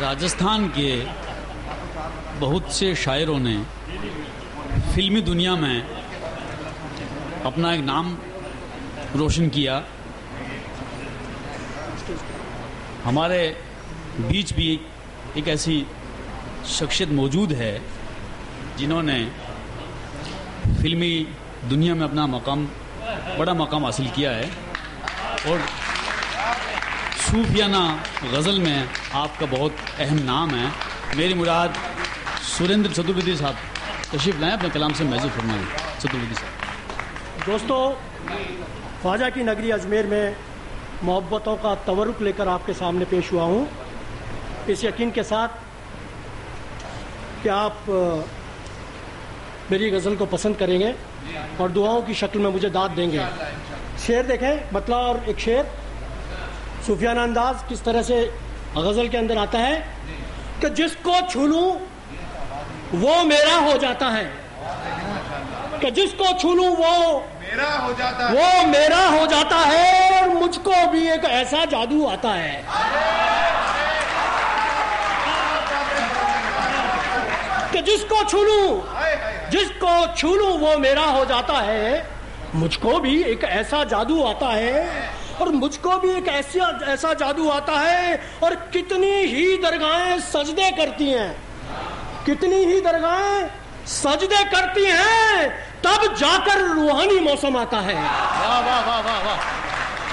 राजस्थान के बहुत से शायरों ने फिल्मी दुनिया में अपना एक नाम रोशन किया। हमारे बीच भी एक ऐसी शख्सियत मौजूद है जिन्होंने फिल्मी दुनिया में अपना बड़ा मकाम हासिल किया है और सूफियाना गज़ल में आपका बहुत अहम नाम है। मेरी मुराद सुरेंद्र चतुर्वेदी साहब तशरीफ़ लाएं, अपने कलाम से महसूस फरमाएं। चतुर्वेदी साहब। दोस्तों, ख्वाजा की नगरी अजमेर में मोहब्बतों का तवरुक लेकर आपके सामने पेश हुआ हूँ, इस यकीन के साथ कि आप मेरी गज़ल को पसंद करेंगे और दुआओं की शक्ल में मुझे दाद देंगे। शेर देखें, मतला और एक शेर सूफियाना अंदाज किस तरह से गज़ल के अंदर आता है कि जिसको छू लूं वो मेरा हो जाता है, कि जिसको छू लूं वो मेरा हो जाता है और मुझको भी एक ऐसा जादू आता है। कि जिसको छू लूं वो मेरा हो जाता है, मुझको भी एक ऐसा जादू आता है और मुझको भी एक ऐसा जादू आता है। और कितनी ही दरगाहें सजदे करती हैं, कितनी ही दरगाहें सजदे करती हैं, तब जाकर रूहानी मौसम आता है। वाह वाह वाह वाह वाह।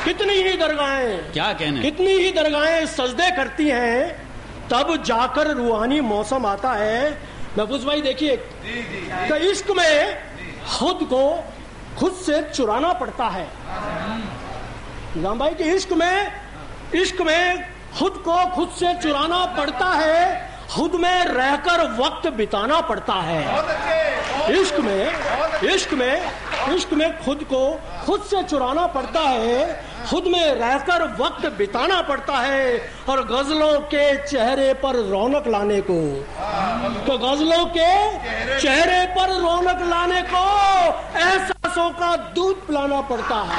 कितनी ही दरगाहें, क्या कहने, कितनी ही दरगाहें सजदे करती हैं, तब जाकर रूहानी मौसम आता है। महफूज भाई देखिए, तो इश्क में खुद को खुद से चुराना पड़ता है। निजाम भाई कि इश्क में खुद को खुद से चुराना पड़ता है, खुद में रहकर वक्त बिताना पड़ता है। इश्क में खुद को खुद से चुराना पड़ता है, खुद में रहकर वक्त बिताना पड़ता है। और गजलों के चेहरे पर रौनक लाने को, तो गजलों के चेहरे पर रौनक लाने को एहसासों का दूध पिलाना पड़ता है।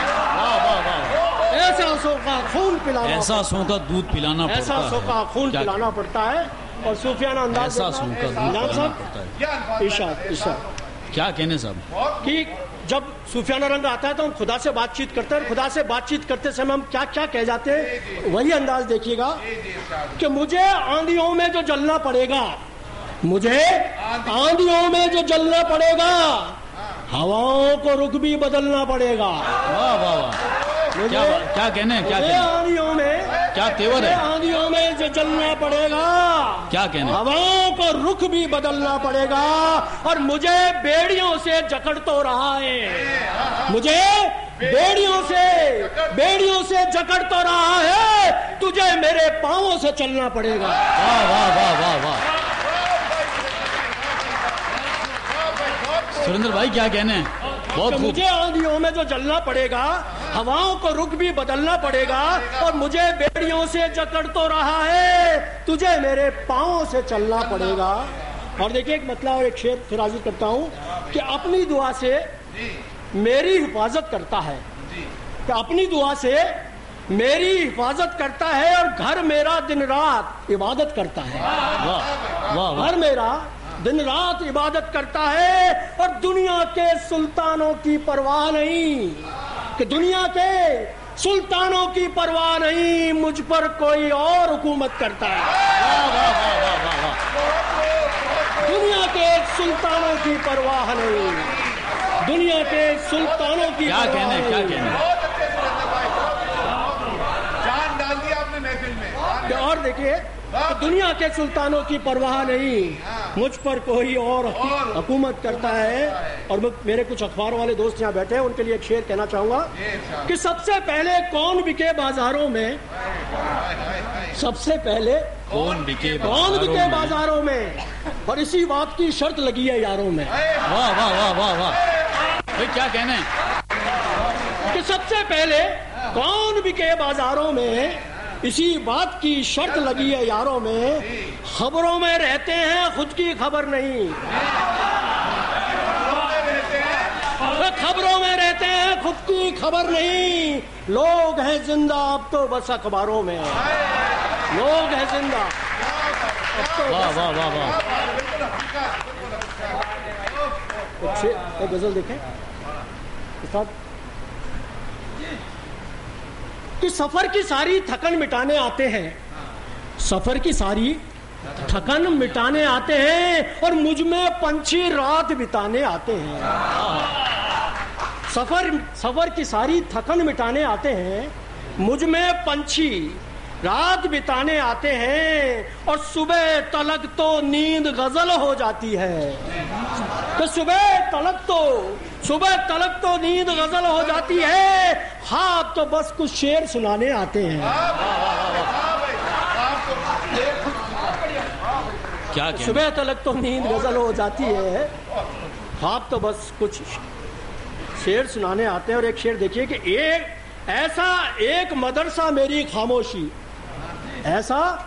एहसासों का खून पिलाना, एहसासों का दूध पिलाना पड़ता है, एहसासों का खून पिलाना पड़ता है। और सूफियाना अंदाज एहसासों का दूध पिलाना पड़ता है। इशाद क्या कहने साहब कि जब सूफियाना रंग आता है तो हम खुदा से बातचीत करते हैं। खुदा से बातचीत करते समय हम क्या क्या कह जाते हैं, वही अंदाज देखिएगा कि मुझे आंधियों में जो जलना पड़ेगा, मुझे आंधियों में जो जलना पड़ेगा, हवाओं को रुख भी बदलना पड़ेगा। वाह वाह वाह। क्या कहने, क्या कहने, आंधियों में क्या तेवर है, आंधियों में जो जलना पड़ेगा, क्या कहने, हवाओं को रुख भी बदलना पड़ेगा। और मुझे बेड़ियों से जकड़ तो रहा है, मुझे बेड़ियों से जकड़ तो रहा है, तुझे मेरे पांवों से चलना पड़ेगा। वाह वाह वाह वाह वाह। सुरेंद्र भाई क्या कहने, बहुत मुझे आंधियों में जो जलना पड़ेगा, हवाओं को रुख भी बदलना पड़ेगा, और मुझे बेड़ियों से जकड़ तो रहा है, तुझे मेरे पांवों से चलना पड़ेगा। और देखिए एक मतलब और एक शेर फिर हाजिर करता हूं कि अपनी दुआ से मेरी हिफाजत करता है, कि अपनी दुआ से मेरी हिफाजत करता है और घर मेरा दिन रात इबादत करता है। वाह वाह। घर मेरा दिन रात इबादत करता है और दुनिया के सुल्तानों की परवाह नहीं, कि दुनिया के सुल्तानों की परवाह नहीं, मुझ पर कोई और हुकूमत करता है। दुनिया के सुल्तानों की परवाह नहीं, दुनिया के सुल्तानों की क्या कहने, क्या कहने, जान डाल दिया आपने महफिल में। और देखिए, दुनिया के सुल्तानों की परवाह नहीं, मुझ पर कोई और हुकूमत करता है। और मेरे कुछ अखबार वाले दोस्त यहाँ बैठे हैं, उनके लिए एक शेर कहना चाहूंगा कि सबसे पहले कौन बिके बाजारों में, सबसे पहले कौन बिके बाजारों में, और इसी बात की शर्त लगी है यारों में। वाह वाह वाह वाह वाह। भाई क्या कहने, कि सबसे पहले कौन बिके बाजारों में, इसी बात की शर्त लगी है यारों में। खबरों में रहते हैं, खुद की खबर नहीं, खबरों में रहते हैं, खुद की खबर नहीं। लोग हैं जिंदा अब तो बस अखबारों में, लोग है जिंदा। वाह वाह वाह वाह। एक गजल देखें उस्ताद कि सफर की सारी थकन मिटाने आते हैं, सफर की सारी थकन मिटाने आते हैं और मुझ में पंछी रात बिताने आते हैं। सफर की सारी थकन मिटाने आते हैं, मुझ में पंछी रात बिताने आते हैं और सुबह तलक तो नींद गजल हो जाती है। तो सुबह तलक तो नींद गजल हो जाती है। हाँ तो बस कुछ शेर सुनाने आते हैं। क्या सुबह तलक तो नींद गजल हो जाती है, हाँ तो बस कुछ शेर सुनाने आते हैं। और एक शेर देखिए कि एक मदरसा मेरी खामोशी, ऐसा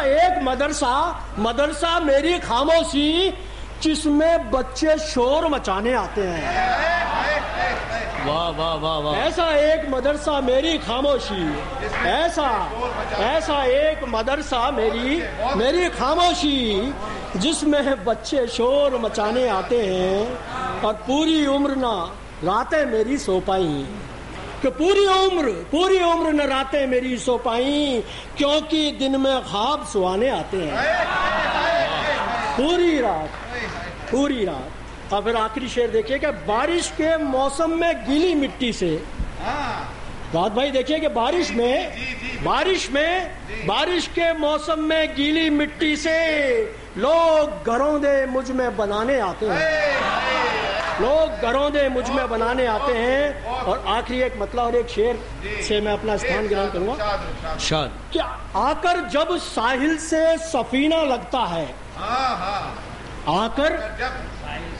एक मदरसा मेरी खामोशी जिसमें बच्चे शोर मचाने आते हैं। वाह वाह वाह वाह। ऐसा एक मदरसा मेरी खामोशी, ऐसा एक मदरसा मेरी खामोशी जिसमें बच्चे शोर मचाने आते हैं और पूरी उम्र ना रातें मेरी सो पाई, कि पूरी उम्र न रातें मेरी सो पाई क्योंकि दिन में ख्वाब सुहाने आते हैं। पूरी रात। और फिर आखिरी शेर देखिए कि बारिश के मौसम में गीली मिट्टी से, रात भाई देखिए कि बारिश के मौसम में गीली मिट्टी से लोग घरौंदे मुझ में बनाने आते हैं। और आखिरी एक मतलब और एक शेर से मैं अपना स्थान ग्रहण करूंगा। शाद क्या आकर जब साहिल से सफीना लगता है,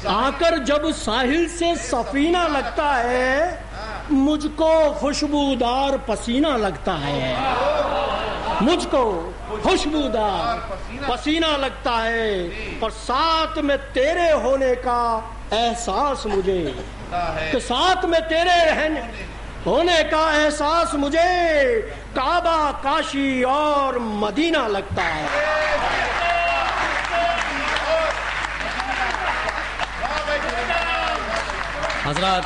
आकर जब साहिल से सफीना लगता है मुझको खुशबूदार पसीना लगता है, मुझको खुशबूदार पसीना लगता है और साथ में तेरे होने का एहसास मुझे, कि साथ में तेरे रहने होने का एहसास मुझे काबा, काशी और मदीना लगता है। हजरात,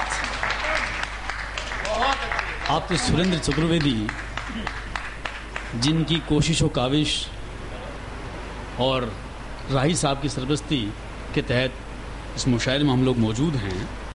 आप तो सुरेंद्र चतुर्वेदी जिनकी कोशिश व काविश और राही साहब की सरबस्ती के तहत इस मुशायरे में हम लोग मौजूद हैं,